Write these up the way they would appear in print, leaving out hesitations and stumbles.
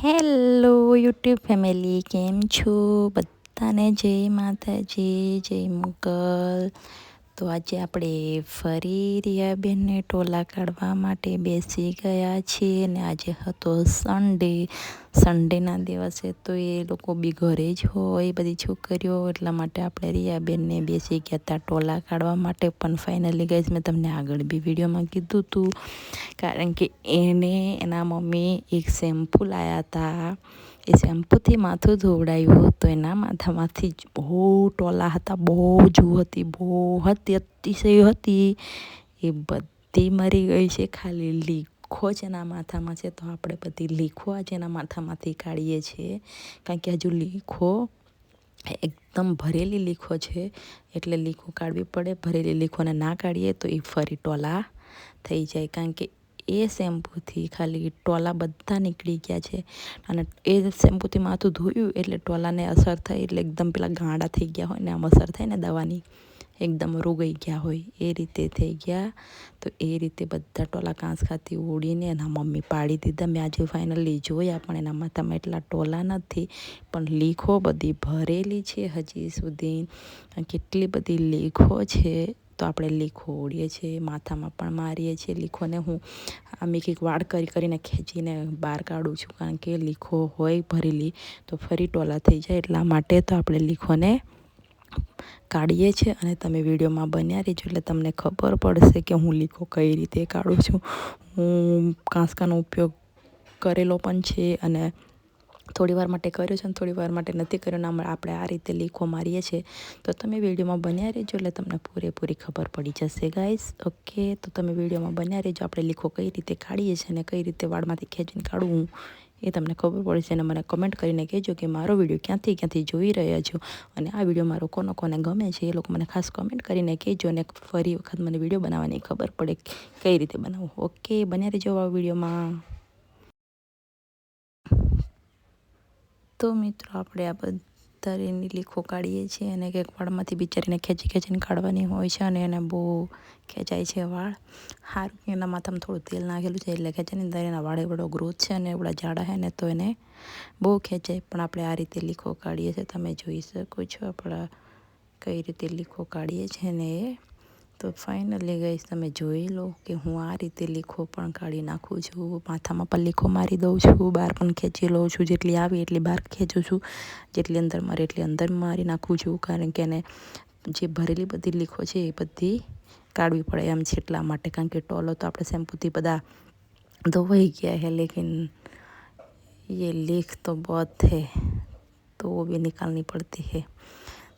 Hello YouTube family, કેમ છો બધાને? જય માતાજી, જય મુગલ. તો આજે આપણે ફરી રિયાબેનને ટોલા કાઢવા માટે બેસી ગયા છીએ ને આજે હતો સન્ડેના દિવસે તો એ લોકો બી ઘરે જ હોય બધી છોકરીઓ, એટલા માટે આપણે રિયાબેનને બેસી ગયા હતા ટોલા કાઢવા માટે. પણ ફાઇનલી ગાઈઝ મેં તમને આગળ બી વિડીયોમાં કીધું હતું, કારણ કે એના મમ્મી એક શેમ્પૂ લાવ્યા હતા. એ શેમ્પૂથી માથું ધોવડાવ્યું તો એના માથામાંથી જ બહુ ટોલા હતા, બહુ જુ હતી, બહુ હતી, અતિશય હતી. એ બધી મરી ગઈ છે, ખાલી લીખો જ એના માથામાં છે. તો આપણે બધી લીખો આજે એના માથામાંથી કાઢીએ છીએ, કારણ કે હજુ લીખો એકદમ ભરેલી લીખો છે, એટલે લીખો કાઢવી પડે. ભરેલી લીખોને ના કાઢીએ તો એ ફરી ટોલા થઈ જાય, કારણ કે એ શેમ્પૂથી ખાલી ટોલા બધા નીકળી ગયા છે. અને એ શેમ્પૂથી માથું ધોયું એટલે ટોલાને અસર થઈ, એટલે એકદમ પેલા ગાંડા થઈ ગયા હોય ને આમ અસર થાય ને દવાની, એકદમ રોગાઈ ગયા હોય એ રીતે થઈ ગયા. તો એ રીતે બધા ટોલા કાંસ ખાતી ઉડીને એના મમ્મી પાડી દીધા. મેં આજે ફાઇનલી જોયા, પણ એના માથામાં એટલા ટોલા નથી, પણ લીખો બધી ભરેલી છે હજી સુધી. કેટલી બધી લીખો છે, તો આપણે લીખો ઓળીએ છીએ, માથામાં પણ મારીએ છીએ લીખોને. હું આમ એક વાળ કરીને ખેંચીને બહાર કાઢું છું, કારણ કે લીખો હોય ભરેલી તો ફરી ટોલા થઈ જાય, એટલા માટે તો આપણે લીખોને કાઢીએ છીએ. અને તમે વિડીયોમાં બન્યા રહેજો એટલે તમને ખબર પડશે કે હું લીખો કઈ રીતે કાઢું છું. હું કાંસકાનો ઉપયોગ કરેલો પણ છે, અને થોડી વાર માટે કર્યો છે અને થોડી વાર માટે નથી કર્યો. ના, આપણે આ રીતે લીખો મારીએ છીએ. તો તમે વિડીયોમાં બન્યા રહેજો એટલે તમને પૂરેપૂરી ખબર પડી જશે ગાઈસ. ઓકે, તો તમે વિડીયોમાં બન્યા રહેજો. આપણે લીખો કઈ રીતે કાઢીએ છીએ અને કઈ રીતે વાળમાંથી ખેંચીને કાઢવું એ તમને ખબર પડશે. અને મને કમેન્ટ કરીને કહેજો કે મારો વિડીયો ક્યાંથી જોઈ રહ્યા છો, અને આ વિડીયો મારો કોને ગમે છે એ લોકો મને ખાસ કમેન્ટ કરીને કહેજો, અને ફરી વખત મને વિડીયો બનાવવાની ખબર પડે કઈ રીતે બનાવવું. ઓકે, બન્યા રહેજો આ વિડીયોમાં. તો મિત્રો, આપણે આ બધાની લીખો કાઢીએ છીએ, અને એક વાળમાંથી બિચારીને ખેંચીને કાઢવાની હોય છે, અને એને બહુ ખેંચાય છે વાળ. સારું, એના માથામાં થોડું તેલ નાખેલું છે એટલે ખેંચાય ને, એના વાળ એવડો ગ્રોથ છે અને એવડા જાડા છે ને, તો એને બહુ ખેંચાય. પણ આપણે આ રીતે લીખો કાઢીએ છીએ, તમે જોઈ શકો છો આપણા કઈ રીતે લીખો કાઢીએ છીએ ને એ. તો ફાઇનલી ગાઈસ તમે જોઈ લો કે હું આ રીતે લીખો પણ કાઢી નાખું છું. માથામાં પણ લીખો મારી દઉં છું, બહાર પણ ખેંચી લઉં છું, જેટલી આવી એટલી બહાર ખેંચું છું, જેટલી અંદર મારે એટલી અંદર મારી નાખું છું, કારણ કે એને જે ભરેલી બધી લીખો છે એ બધી કાઢવી પડે એમ છે, એટલા માટે. કારણ કે ટોલો તો આપણે શેમ્પૂથી બધા ધોવાઈ ગયા है, लेकिन ये લીખ તો बहुत है તો वो भी निकालनी पड़ती है.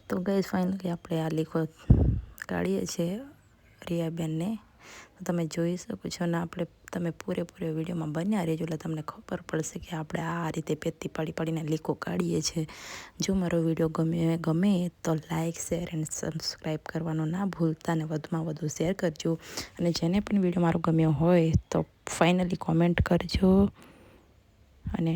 તો ગાઈસ ફાઇનલી આપણે આ લીખો કાઢીએ છીએ રિયાબેનને. તમે જોઈ શકો છો ને, તમે પૂરેપૂરો વિડીયોમાં બન્યા રહેજો એટલે તમને ખબર પડશે કે આપણે આ રીતે પેથી પાડીને લીખો કાઢીએ છીએ. જો મારો વિડીયો ગમે તો લાઇક, શેર એન્ડ સબસ્ક્રાઈબ કરવાનું ના ભૂલતા, અને વધુમાં વધુ શેર કરજો. અને જેને પણ વિડીયો મારો ગમ્યો હોય તો ફાઇનલી કોમેન્ટ કરજો. અને